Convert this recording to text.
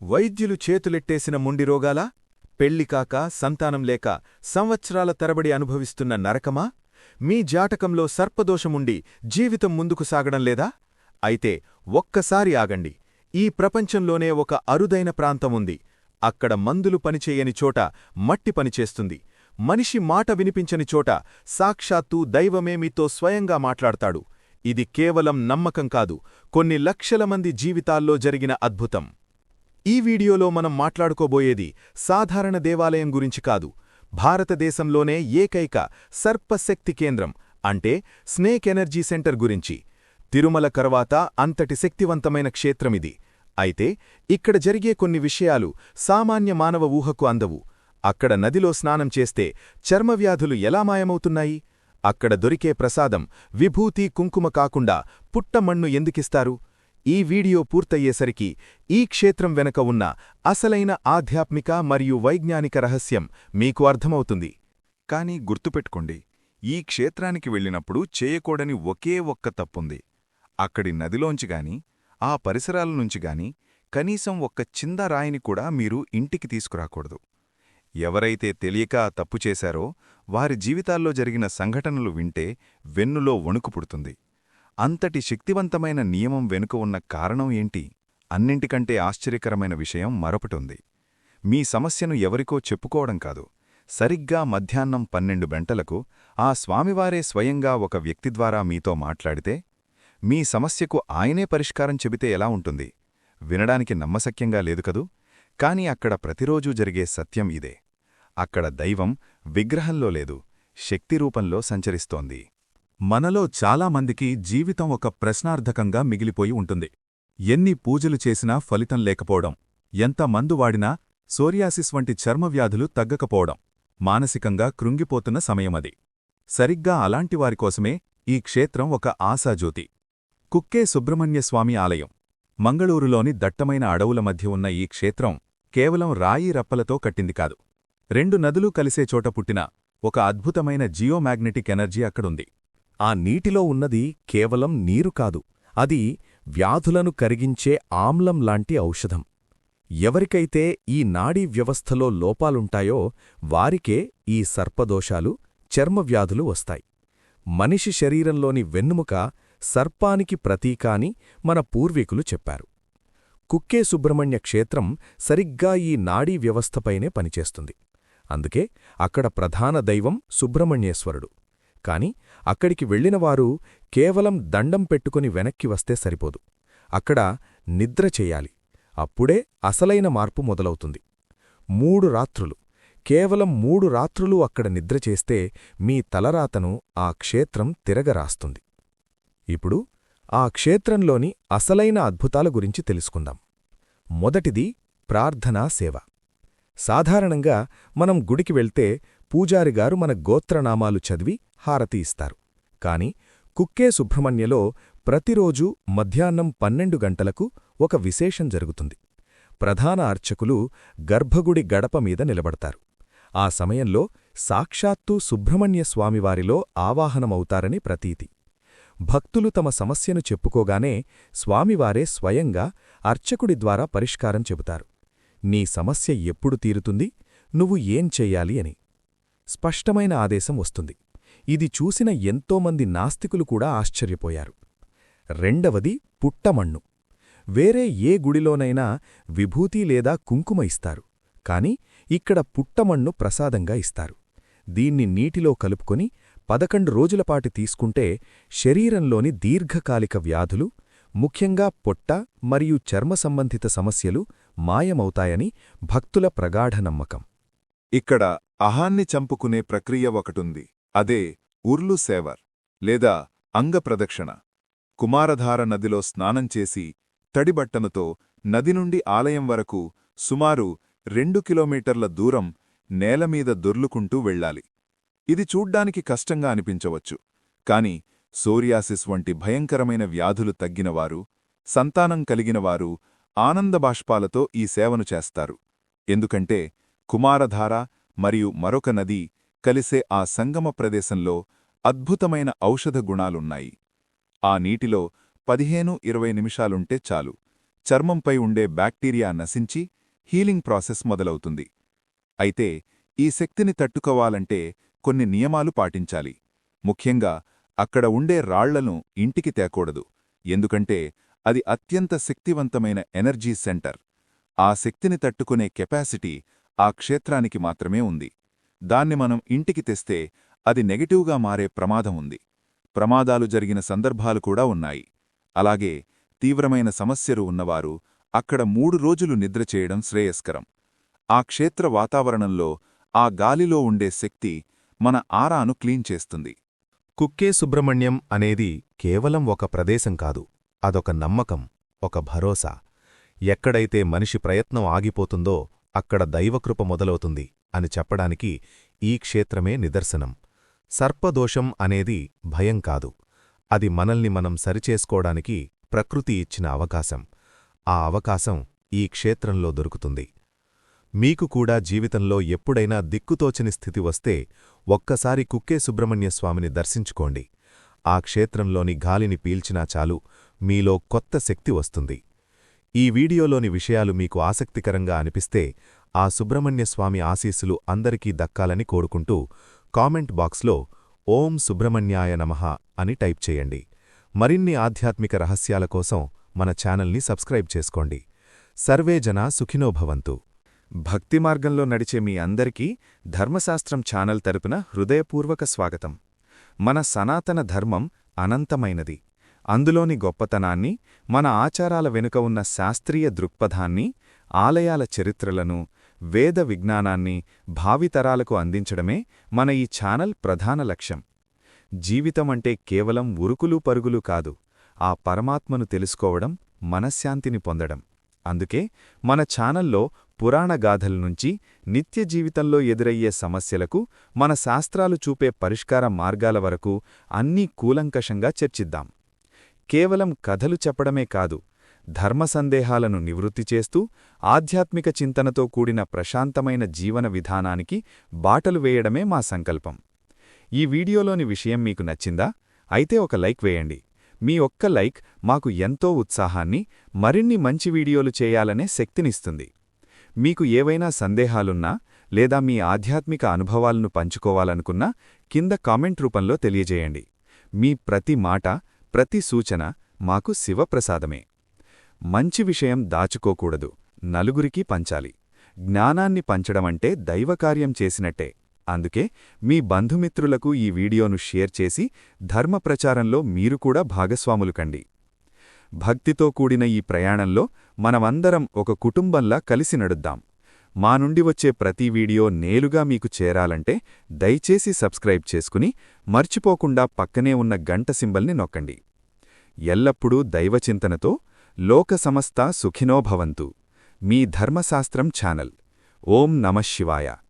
వైద్యులు చేతులెట్టేసిన ముండిరోగాలా? పెళ్లికాక సంతానం లేక సంవత్సరాల తరబడి అనుభవిస్తున్న నరకమా? మీ జాటకంలో సర్పదోషముండి జీవితం ముందుకు సాగడం లేదా? అయితే ఒక్కసారి ఆగండి. ఈ ప్రపంచంలోనే ఒక అరుదైన ప్రాంతముంది. అక్కడ మందులు పనిచేయని చోట మట్టి పనిచేస్తుంది. మనిషి మాట వినిపించని చోట సాక్షాత్తూ దైవమే మీతో స్వయంగా మాట్లాడతాడు. ఇది కేవలం నమ్మకం కాదు, కొన్ని లక్షల మంది జీవితాల్లో జరిగిన అద్భుతం. ఈ వీడియోలో మనం మాట్లాడుకోబోయేది సాధారణ దేవాలయం గురించి కాదు, భారతదేశంలోనే ఏకైక సర్పశక్తి కేంద్రం అంటే స్నేక్ ఎనర్జీ సెంటర్ గురించి. తిరుమల కరవాత అంతటి శక్తివంతమైన క్షేత్రమిది. అయితే ఇక్కడ జరిగే కొన్ని విషయాలు సామాన్య మానవ ఊహకు అందవు. అక్కడ నదిలో స్నానం చేస్తే చర్మవ్యాధులు ఎలా మాయమవుతున్నాయి? అక్కడ దొరికే ప్రసాదం విభూతి కుంకుమ కాకుండా పుట్టమన్ను ఎందుకిస్తారు? ఈ వీడియో పూర్తయ్యేసరికి ఈ క్షేత్రం వెనక ఉన్న అసలైన ఆధ్యాత్మిక మరియు వైజ్ఞానిక రహస్యం మీకు అర్థమవుతుంది. కానీ గుర్తుపెట్టుకోండి, ఈ క్షేత్రానికి వెళ్ళినప్పుడు చేయకూడని ఒకే ఒక్క తప్పుంది. అక్కడి నదిలోంచిగాని ఆ పరిసరాల నుంచిగాని కనీసం ఒక్క చింద రాయిని కూడా మీరు ఇంటికి తీసుకురాకూడదు. ఎవరైతే తెలియక తప్పు చేశారో వారి జీవితాల్లో జరిగిన సంఘటనలు వింటే వెన్నులో వణుకు పుడుతుంది. అంతటి శక్తివంతమైన నియమం వెనుక ఉన్న కారణం ఏంటి? అన్నింటికంటే ఆశ్చర్యకరమైన విషయం మరొకటుంది. మీ సమస్యను ఎవరికో చెప్పుకోవడం కాదు, సరిగ్గా మధ్యాహ్నం 12 గంటలకు ఆ స్వామివారే స్వయంగా ఒక వ్యక్తి ద్వారా మీతో మాట్లాడితే, మీ సమస్యకు ఆయనే పరిష్కారం చెబితే ఎలా ఉంటుంది? వినడానికి నమ్మశక్యంగా లేదు కదూ? కాని అక్కడ ప్రతిరోజూ జరిగే సత్యం ఇదే. అక్కడ దైవం విగ్రహంలో లేదు, శక్తి రూపంలో సంచరిస్తోంది. మనలో చాలామందికి జీవితం ఒక ప్రశ్నార్థకంగా మిగిలిపోయి ఉంటుంది. ఎన్ని పూజలు చేసినా ఫలితం లేకపోవడం, ఎంత మందు వాడినా సోరియాసిస్ వంటి చర్మవ్యాధులు తగ్గకపోవడం, మానసికంగా కృంగిపోతున్న సమయమది. సరిగ్గా అలాంటివారికోసమే ఈ క్షేత్రం ఒక ఆశాజ్యోతి. కుక్కే సుబ్రహ్మణ్యస్వామి ఆలయం. మంగళూరులోని దట్టమైన అడవుల మధ్య ఉన్న ఈ క్షేత్రం కేవలం రాయి రప్పలతో కట్టింది కాదు. 2 నదులు కలిసే చోట పుట్టిన ఒక అద్భుతమైన జియోమాగ్నెటిక్ ఎనర్జీ అక్కడుంది. ఆ నీటిలో ఉన్నది కేవలం నీరు కాదు, అది వ్యాధులను కరిగించే ఆమ్లం లాంటి ఔషధం. ఎవరికైతే ఈ నాడీ వ్యవస్థలో లోపాలుంటాయో వారికే ఈ సర్పదోషాలు, చర్మవ్యాధులు వస్తాయి. మనిషి శరీరంలోని వెన్నుముక సర్పానికి ప్రతీక అని మన పూర్వీకులు చెప్పారు. కుక్కే సుబ్రహ్మణ్య క్షేత్రం సరిగ్గా ఈ నాడీ వ్యవస్థపైనే పనిచేస్తుంది. అందుకే అక్కడ ప్రధాన దైవం సుబ్రహ్మణ్యేశ్వరుడు. కాని అక్కడికి వెళ్లినవారు కేవలం దండం పెట్టుకుని వెనక్కి వస్తే సరిపోదు. అక్కడ నిద్ర చెయ్యాలి. అప్పుడే అసలైన మార్పు మొదలవుతుంది. 3 రాత్రులు, కేవలం 3 రాత్రులు అక్కడ నిద్రచేస్తే మీ తలరాతను ఆ క్షేత్రం తిరగరాస్తుంది. ఇప్పుడు ఆ క్షేత్రంలోని అసలైన అద్భుతాల గురించి తెలుసుకుందాం. మొదటిది ప్రార్థనా సేవ. సాధారణంగా మనం గుడికి వెళ్తే పూజారిగారు మన గోత్రనామాలు చదివి హారతి ఇస్తారు. కాని కుక్కే సుబ్రహ్మణ్యలో ప్రతిరోజూ మధ్యాహ్నం 12 గంటలకు ఒక విశేషం జరుగుతుంది. ప్రధాన అర్చకులు గర్భగుడి గడప మీద నిలబడతారు. ఆ సమయంలో సాక్షాత్తూ సుబ్రహ్మణ్యస్వామివారిలో ఆవాహనమవుతారని ప్రతీతి. భక్తులు తమ సమస్యను చెప్పుకోగానే స్వామివారే స్వయంగా అర్చకుడి ద్వారా పరిష్కారం చెబుతారు. నీ సమస్య ఎప్పుడు తీరుతుంది, నువ్వు ఏం చెయ్యాలి అని స్పష్టమైన ఆదేశం వస్తుంది. ఇది చూసిన ఎంతోమంది నాస్తికులు కూడా ఆశ్చర్యపోయారు. రెండవది పుట్టమన్ను. వేరే ఏ గుడిలోనైనా విభూతి లేదా కుంకుమ ఇస్తారు, కాని ఇక్కడ పుట్టమన్ను ప్రసాదంగా ఇస్తారు. దీన్ని నీటిలో కలుపుకొని 11 రోజులపాటి తీసుకుంటే శరీరంలోని దీర్ఘకాలిక వ్యాధులు, ముఖ్యంగా పొట్ట మరియు చర్మ సంబంధిత సమస్యలు మాయమవుతాయని భక్తుల ప్రగాఢ నమ్మకం. ఇక్కడ అహాన్ని చంపుకునే ప్రక్రియ ఒకటుంది. అదే ఉర్లు సేవర్ లేదా అంగప్రదక్షిణ. కుమారధార నదిలో స్నానం చేసి తడిబట్టనుతో నది నుండి ఆలయం వరకు సుమారు 2 కిలోమీటర్ల దూరం నేలమీద దొర్లుకుంటూ వెళ్ళాలి. ఇది చూడ్డానికి కష్టంగా అనిపించవచ్చు, కాని సోరియాసిస్ వంటి భయంకరమైన వ్యాధులు తగ్గినవారు, సంతానం కలిగినవారు ఆనందబాష్పాలతో ఈ సేవను చేస్తారు. ఎందుకంటే కుమారధార మరియు మరొక నది కలిసే ఆ సంగమ ప్రదేశంలో అద్భుతమైన ఔషధ గుణాలున్నాయి. ఆ నీటిలో 15-20 నిమిషాలుంటే చాలు, చర్మంపై ఉండే బ్యాక్టీరియా నశించి హీలింగ్ ప్రాసెస్ మొదలవుతుంది. అయితే ఈ శక్తిని తట్టుకోవాలంటే కొన్ని నియమాలు పాటించాలి. ముఖ్యంగా అక్కడ ఉండే రాళ్లను ఇంటికి తేకూడదు, ఎందుకంటే అది అత్యంత శక్తివంతమైన ఎనర్జీ సెంటర్. ఆ శక్తిని తట్టుకునే కెపాసిటీ ఆ క్షేత్రానికి మాత్రమే ఉంది. దాన్ని మనం ఇంటికి తెస్తే అది నెగటివ్గా మారే ప్రమాదం ఉంది. ప్రమాదాలు జరిగిన సందర్భాలు కూడా ఉన్నాయి. అలాగే తీవ్రమైన సమస్యలు ఉన్నవారు అక్కడ 3 రోజులు నిద్ర చేయడం శ్రేయస్కరం. ఆ క్షేత్ర వాతావరణంలో ఆ గాలిలో ఉండే శక్తి మన ఆరాను క్లీన్ చేస్తుంది. కుక్కే సుబ్రహ్మణ్యం అనేది కేవలం ఒక ప్రదేశం కాదు, అదొక నమ్మకం, ఒక భరోసా. ఎక్కడైతే మనిషి ప్రయత్నం ఆగిపోతుందో అక్కడ దైవకృప మొదలవుతుంది అని చెప్పడానికి ఈ క్షేత్రమే నిదర్శనం. సర్పదోషం అనేది భయం కాదు, అది మనల్ని మనం సరిచేసుకోవడానికి ప్రకృతి ఇచ్చిన అవకాశం. ఆ అవకాశం ఈ క్షేత్రంలో దొరుకుతుంది. మీకు కూడా జీవితంలో ఎప్పుడైనా దిక్కుతోచని స్థితి వస్తే ఒక్కసారి కుక్కే సుబ్రహ్మణ్యస్వామిని దర్శించుకోండి. ఆ క్షేత్రంలోని గాలిని పీల్చినా చాలు, మీలో కొత్త శక్తి వస్తుంది. ఈ వీడియోలోని విషయాలు మీకు ఆసక్తికరంగా అనిపిస్తే ఆ సుబ్రహ్మణ్యస్వామి ఆశీస్సులు అందరికీ దక్కాలని కోరుకుంటూ కామెంట్ బాక్స్లో ఓం సుబ్రహ్మణ్యాయ నమః అని టైప్ చేయండి. మరిన్ని ఆధ్యాత్మిక రహస్యాల కోసం మన ఛానల్ని సబ్స్క్రైబ్ చేసుకోండి. సర్వే జనా సుఖినో భవంతు. భక్తి మార్గంలో నడిచే మీ అందరికీ ధర్మశాస్త్రం ఛానల్ తరపున హృదయపూర్వక స్వాగతం. మన సనాతన ధర్మం అనంతమైనది. అందులోని గొప్పతనాన్ని, మన ఆచారాల వెనుక ఉన్న శాస్త్రీయ దృక్పథాన్ని, ఆలయాల చరిత్రలను, వేద విజ్ఞానాన్ని భావితరాలకు అందించడమే మన ఈ ఛానల్ ప్రధాన లక్ష్యం. జీవితమంటే కేవలం ఉరుకులు పరుగులు కాదు, ఆ పరమాత్మను తెలుసుకోవడం, మనశ్శాంతిని పొందడం. అందుకే మన ఛానల్లో పురాణగాథల నుంచి నిత్య జీవితంలో ఎదురయ్యే సమస్యలకు మన శాస్త్రాలు చూపే పరిష్కార మార్గాల వరకు అన్నీ కూలంకషంగా చర్చిద్దాం. కేవలం కథలు చెప్పడమే కాదు, ధర్మ సందేహాలను నివృత్తి చేస్తూ ఆధ్యాత్మిక చింతనతో కూడిన ప్రశాంతమైన జీవన విధానానికి బాటలు వేయడమే మా సంకల్పం. ఈ వీడియోలోని విషయం మీకు నచ్చిందా? అయితే ఒక లైక్ వేయండి. మీ ఒక్క లైక్ మాకు ఎంతో ఉత్సాహాన్ని, మరిన్ని మంచి వీడియోలు చేయాలనే శక్తినిస్తుంది. మీకు ఏవైనా సందేహాలున్నా లేదా మీ ఆధ్యాత్మిక అనుభవాలను పంచుకోవాలనుకున్నా కింద కామెంట్ రూపంలో తెలియజేయండి. మీ ప్రతి మాట, ప్రతి సూచన మాకు శివప్రసాదమే. మంచి విషయం దాచుకోకూడదు, నలుగురికి పంచాలి. జ్ఞానాన్ని పంచడమంటే దైవకార్యం చేసినట్టే. అందుకే మీ బంధుమిత్రులకు ఈ వీడియోను షేర్ చేసి ధర్మ ప్రచారంలో మీరు కూడా భాగస్వాములు కండి. భక్తితో కూడిన ఈ ప్రయాణంలో మనమందరం ఒక కుటుంబంలా కలిసి నడుద్దాం. మా నుండి వచ్చే ప్రతి వీడియో నేరుగా మీకు చేరాలంటే దయచేసి సబ్స్క్రైబ్ చేసుకుని మర్చిపోకుండా పక్కనే ఉన్న గంట సింబల్ని నొక్కండి. ఎల్లప్పుడూ దైవచింతనతో లోక సమస్తా సుఖినో భవంతు. మీ ధర్మశాస్త్రం ఛానల్. ఓం నమః శివాయ.